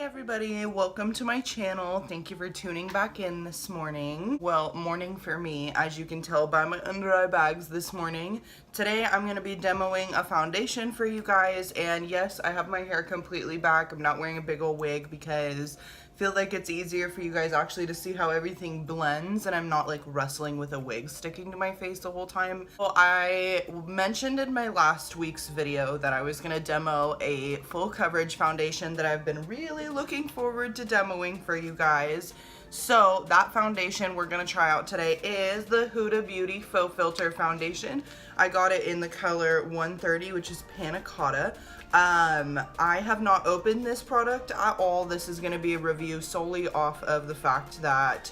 Everybody, welcome to my channel. Thank you for tuning back in this morning. Well, morning for me, as you can tell by my under eye bags this morning. Today I'm going to be demoing a foundation for you guys, and yes, I have my hair completely back. I'm not wearing a big old wig because I feel like it's easier for you guys actually to see how everything blends, and I'm not like wrestling with a wig sticking to my face the whole time. Well, I mentioned in my last week's video that I was going to demo a full coverage foundation that I've been really looking forward to demoing for you guys. So that foundation we're going to try out today is the Huda Beauty Faux Filter Foundation. I got it in the color 130, which is Panna Cotta. I have not opened this product at all. This is going to be a review solely off of the fact that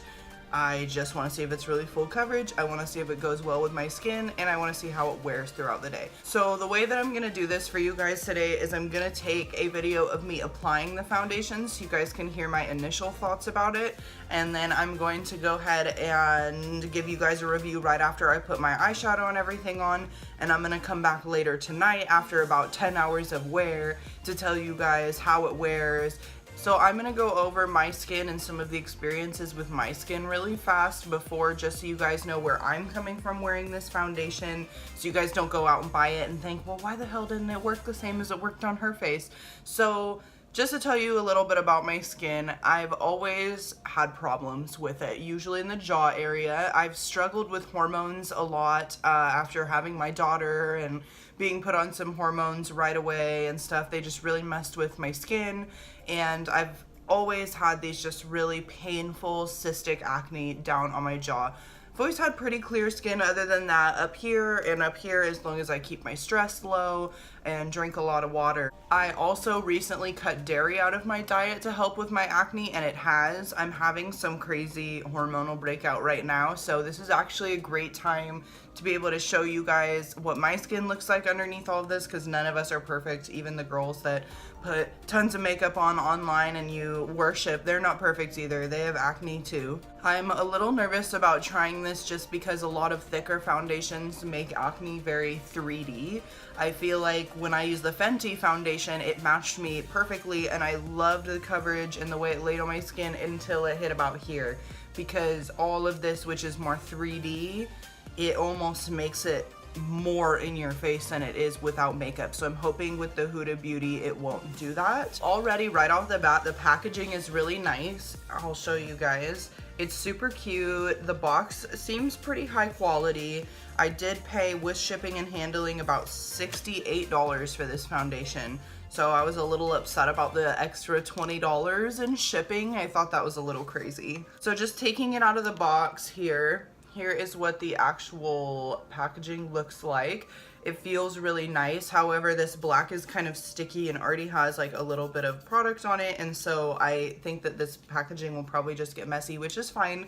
I just want to see if it's really full coverage. I want to see if it goes well with my skin, and I want to see how it wears throughout the day. So the way that I'm going to do this for you guys today is I'm going to take a video of me applying the foundation so you guys can hear my initial thoughts about it, and then I'm going to go ahead and give you guys a review right after I put my eyeshadow and everything on, and I'm going to come back later tonight after about 10 hours of wear to tell you guys how it wears. So I'm going to go over my skin and some of the experiences with my skin really fast before, just so you guys know where I'm coming from wearing this foundation, so you guys don't go out and buy it and think, well, why the hell didn't it work the same as it worked on her face? So just to tell you a little bit about my skin, I've always had problems with it, usually in the jaw area. I've struggled with hormones a lot after having my daughter and being put on some hormones right away and stuff. They just really messed with my skin, and I've always had these just really painful cystic acne down on my jaw. I've always had pretty clear skin other than that up here, and up here as long as I keep my stress low and drink a lot of water. I also recently cut dairy out of my diet to help with my acne, and it has. I'm having some crazy hormonal breakout right now, so this is actually a great time to be able to show you guys what my skin looks like underneath all of this, because none of us are perfect. Even the girls that put tons of makeup on online and you worship, they're not perfect either. They have acne too. I'm a little nervous about trying this just because a lot of thicker foundations make acne very 3D. I feel like when I used the Fenty foundation, it matched me perfectly, and I loved the coverage and the way it laid on my skin until it hit about here, because all of this, which is more 3D, it almost makes it more in your face than it is without makeup. So I'm hoping with the Huda Beauty it won't do that. Already right off the bat, the packaging is really nice. I'll show you guys. It's super cute. The box seems pretty high quality. I did pay with shipping and handling about $68 for this foundation. So I was a little upset about the extra $20 in shipping. I thought that was a little crazy. So just taking it out of the box here. Here is what the actual packaging looks like. It feels really nice. However, this black is kind of sticky and already has like a little bit of product on it, and so I think that this packaging will probably just get messy, which is fine,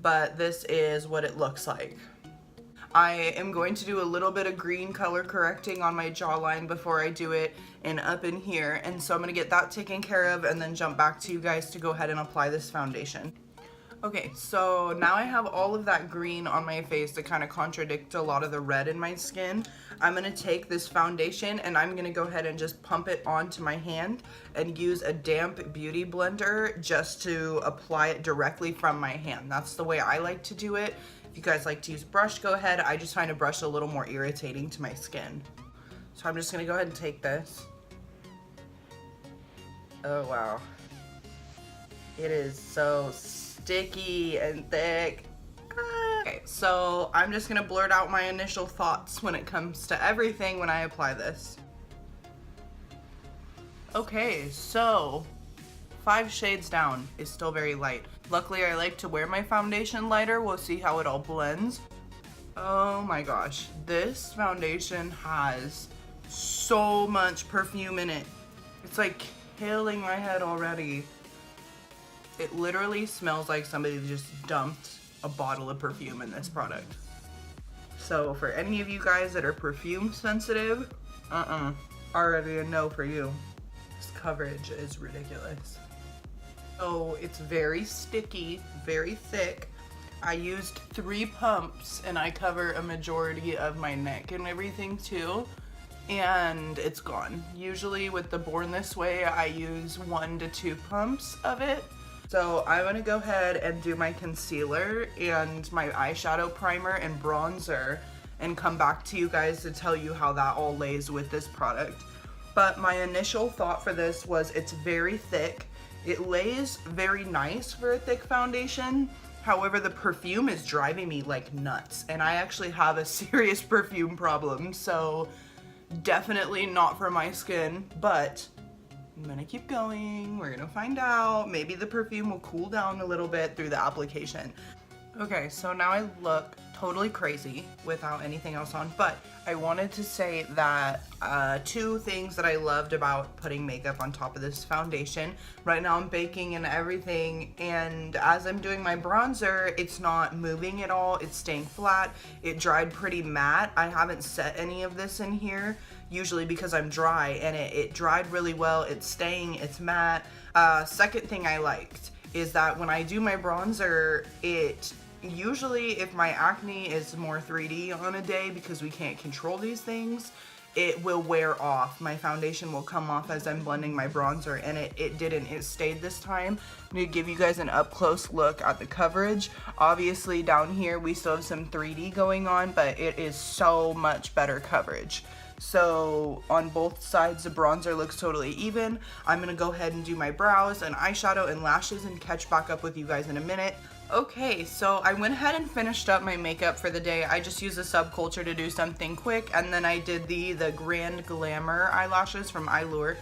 but this is what it looks like. I am going to do a little bit of green color correcting on my jawline before I do it and up in here, and so I'm gonna get that taken care of and then jump back to you guys to go ahead and apply this foundation. Okay, so now I have all of that green on my face to kind of contradict a lot of the red in my skin. I'm going to take this foundation and I'm going to go ahead and just pump it onto my hand and use a damp beauty blender just to apply it directly from my hand. That's the way I like to do it. If you guys like to use a brush, go ahead. I just find a brush a little more irritating to my skin. So I'm just going to go ahead and take this. Oh wow. It is so sticky and thick. Okay, so I'm just gonna blurt out my initial thoughts when it comes to everything when I apply this. Okay, so 5 shades down is still very light. Luckily, I like to wear my foundation lighter. We'll see how it all blends. Oh my gosh, this foundation has so much perfume in it. It's like killing my head already. It literally smells like somebody just dumped a bottle of perfume in this product. So for any of you guys that are perfume sensitive, already a no for you. This coverage is ridiculous. So it's very sticky, very thick. I used 3 pumps and I cover a majority of my neck and everything too. and it's gone. Usually with the Born This Way, I use 1 to 2 pumps of it. So I'm gonna go ahead and do my concealer and my eyeshadow primer and bronzer and come back to you guys to tell you how that all lays with this product. But my initial thought for this was it's very thick. It lays very nice for a thick foundation. However, the perfume is driving me like nuts, and I actually have a serious perfume problem, so definitely not for my skin, but I'm gonna keep going. We're gonna find out. Maybe the perfume will cool down a little bit through the application. Okay, so now I look totally crazy without anything else on, but I wanted to say that 2 things that I loved about putting makeup on top of this foundation. Right now I'm baking and everything, and as I'm doing my bronzer, it's not moving at all. It's staying flat. It dried pretty matte. I haven't set any of this in here, usually because I'm dry, and it dried really well. It's staying, it's matte. Second thing I liked is that when I do my bronzer, it usually, if my acne is more 3D on a day because we can't control these things, it will wear off. My foundation will come off as I'm blending my bronzer, and it didn't. It stayed this time. I'm gonna give you guys an up close look at the coverage. Obviously down here we still have some 3D going on, but it is so much better coverage. So on both sides, the bronzer looks totally even. I'm gonna go ahead and do my brows and eyeshadow and lashes and catch back up with you guys in a minute. Okay, so I went ahead and finished up my makeup for the day. I just used a Subculture to do something quick, and then I did the Grand Glamour eyelashes from Allure.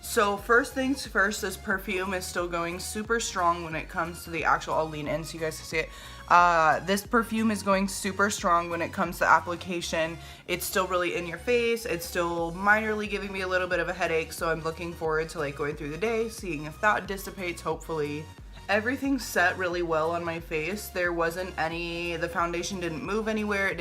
So first things first, this perfume is still going super strong when it comes to the actual, I'll lean in so you guys can see it. This perfume is going super strong when it comes to application. It's still really in your face. It's still minorly giving me a little bit of a headache, so I'm looking forward to like going through the day, seeing if that dissipates, hopefully. Everything set really well on my face. There wasn't the foundation didn't move anywhere. It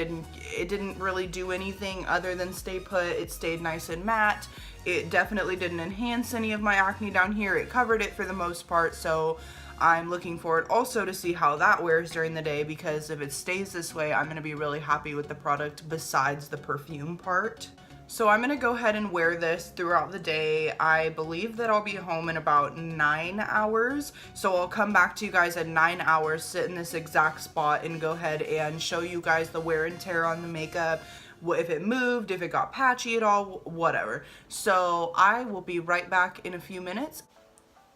didn't really do anything other than stay put. It stayed nice and matte. It definitely didn't enhance any of my acne down here. It covered it for the most part, so I'm looking forward also to see how that wears during the day, because if it stays this way, I'm gonna be really happy with the product besides the perfume part. So I'm gonna go ahead and wear this throughout the day. I believe that I'll be home in about 9 hours. So I'll come back to you guys at 9 hours, sit in this exact spot and go ahead and show you guys the wear and tear on the makeup, if it moved, if it got patchy at all, whatever. So I will be right back in a few minutes.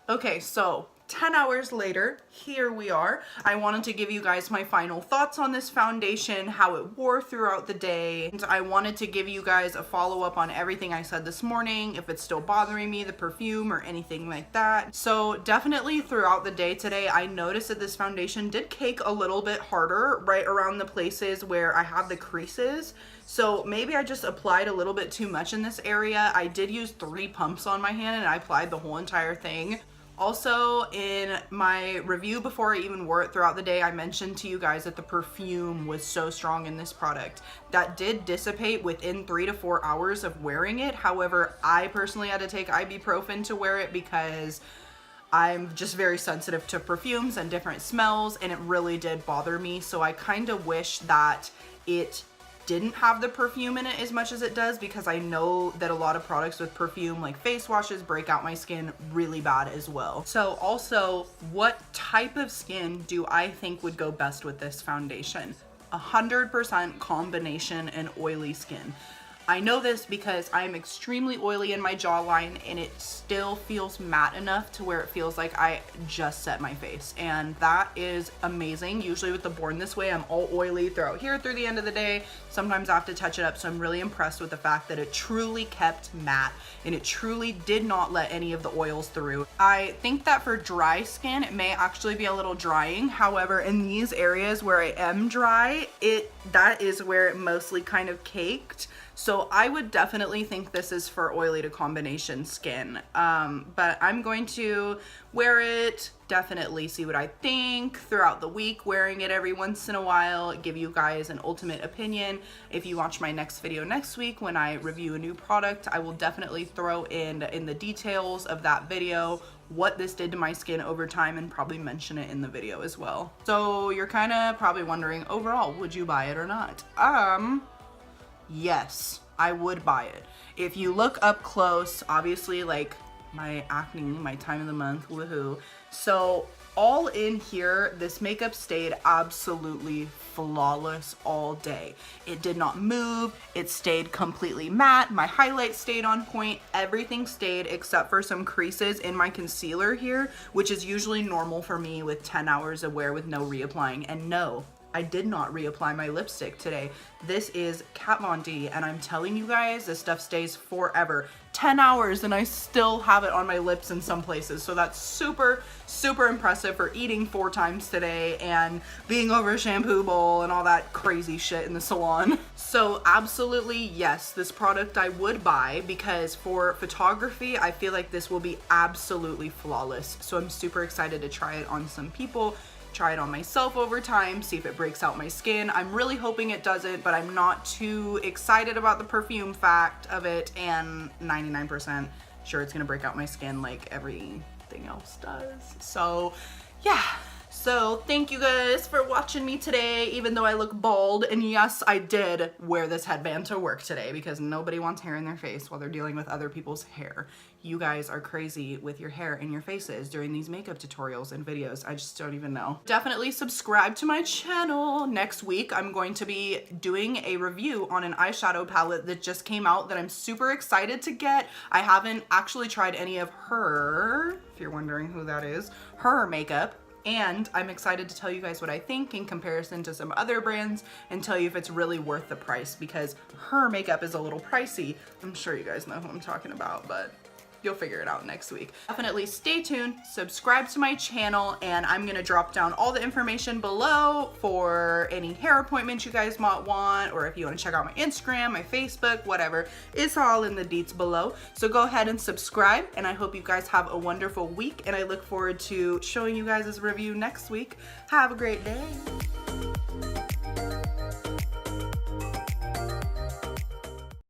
Okay, so 10 hours later, here we are. I wanted to give you guys my final thoughts on this foundation, how it wore throughout the day. And I wanted to give you guys a follow-up on everything I said this morning, if it's still bothering me, the perfume or anything like that. So definitely throughout the day today, I noticed that this foundation did cake a little bit harder right around the places where I have the creases. So maybe I just applied a little bit too much in this area. I did use 3 pumps on my hand and I applied the whole entire thing. Also, in my review before I even wore it throughout the day, I mentioned to you guys that the perfume was so strong in this product. That did dissipate within 3 to 4 hours of wearing it. However, I personally had to take ibuprofen to wear it because I'm just very sensitive to perfumes and different smells, and it really did bother me. So I kind of wish that it didn't have the perfume in it as much as it does, because I know that a lot of products with perfume like face washes break out my skin really bad as well. So also, what type of skin do I think would go best with this foundation? 100% combination and oily skin. I know this because I'm extremely oily in my jawline, and it still feels matte enough to where it feels like I just set my face, and that is amazing. Usually with the Born This Way, I'm all oily throughout here through the end of the day. Sometimes I have to touch it up, so I'm really impressed with the fact that it truly kept matte and it truly did not let any of the oils through. I think that for dry skin, it may actually be a little drying. However, in these areas where I am dry, that is where it mostly kind of caked. So I would definitely think this is for oily to combination skin. But I'm going to wear it, definitely see what I think throughout the week, wearing it every once in a while, give you guys an ultimate opinion. If you watch my next video next week when I review a new product, I will definitely throw in the details of that video what this did to my skin over time, and probably mention it in the video as well. So you're kind of probably wondering, overall, would you buy it or not? Yes, I would buy it. If you look up close, obviously like my acne, my time of the month, woohoo. So all in here, this makeup stayed absolutely flawless all day. It did not move, it stayed completely matte, my highlights stayed on point, everything stayed except for some creases in my concealer here, which is usually normal for me with 10 hours of wear with no reapplying. And no, I did not reapply my lipstick today. This is Kat Von D, and I'm telling you guys, this stuff stays forever. 10 hours and I still have it on my lips in some places. So that's super, super impressive for eating 4 times today and being over a shampoo bowl and all that crazy shit in the salon. So absolutely, yes, this product I would buy because for photography, I feel like this will be absolutely flawless. So I'm super excited to try it on some people, try it on myself over time, see if it breaks out my skin. I'm really hoping it doesn't, but I'm not too excited about the perfume fact of it, and 99% sure it's gonna break out my skin like everything else does. So yeah. So thank you guys for watching me today, even though I look bald. And yes, I did wear this headband to work today because nobody wants hair in their face while they're dealing with other people's hair. You guys are crazy with your hair in your faces during these makeup tutorials and videos. I just don't even know. Definitely subscribe to my channel. Next week, I'm going to be doing a review on an eyeshadow palette that just came out that I'm super excited to get. I haven't actually tried any of her, if you're wondering who that is, her makeup. And I'm excited to tell you guys what I think in comparison to some other brands and tell you if it's really worth the price because her makeup is a little pricey. I'm sure you guys know who I'm talking about, but you'll figure it out next week. Definitely stay tuned, subscribe to my channel, and I'm gonna drop down all the information below for any hair appointments you guys might want, or if you wanna check out my Instagram, my Facebook, whatever. It's all in the deets below. So go ahead and subscribe, and I hope you guys have a wonderful week, and I look forward to showing you guys this review next week. Have a great day.